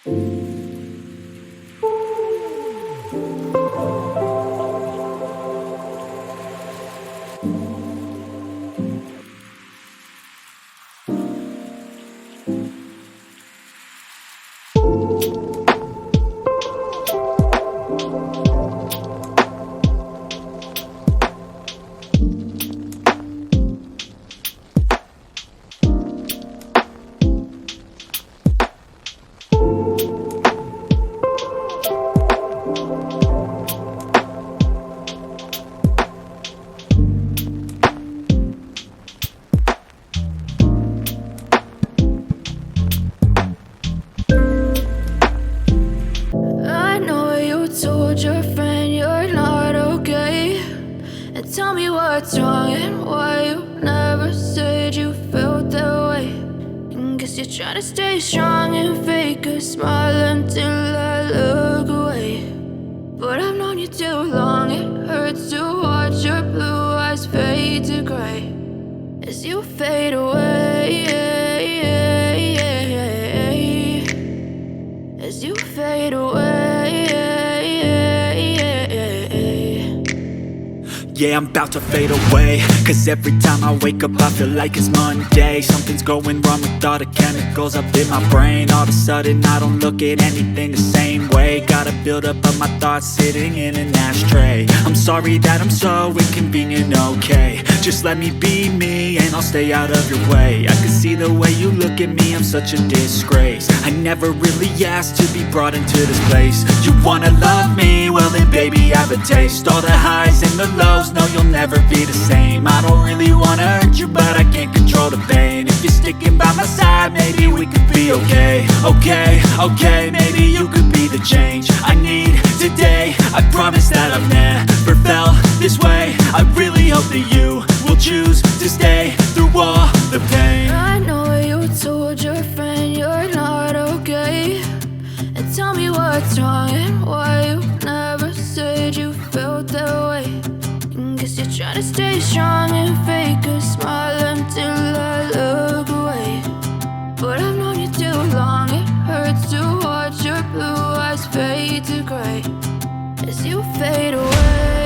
I know you told your friend you're not okay, and tell me what's wrong and why you never said you felt that way. And guess you're trying to stay strong and fake a smile until I look away. But I've known you too long, it hurts to watch your blue eyes fade to gray as you fade away, as you fade away. Yeah, I'm about to fade away, cause every time I wake up I feel like it's Monday. Something's going wrong with all the chemicals up in my brain. All of a sudden I don't look at anything the same way. Gotta build up of my thoughts sitting in an ashtray. I'm sorry that I'm so inconvenient, okay. Just let me be me and I'll stay out of your way. I can see the way you look at me, I'm such a disgrace. I never really asked to be brought into this place. You wanna love me? Well then baby have a taste. All the highs and the lows, no you'll never be the same. I don't really wanna hurt you but I can't control the pain. If you're sticking by my side maybe we could be okay. Okay, maybe you could be the change I need today. I promise that I've never felt this way. I really hope that you will choose to stay through all the pain. I know you told your friend you're not okay, and tell me what's wrong and why you never said you felt that way. And guess you're trying to stay strong and fake a smile until I look away. But I've known you too long, it hurts to watch your blue eyes fade to gray as you fade away.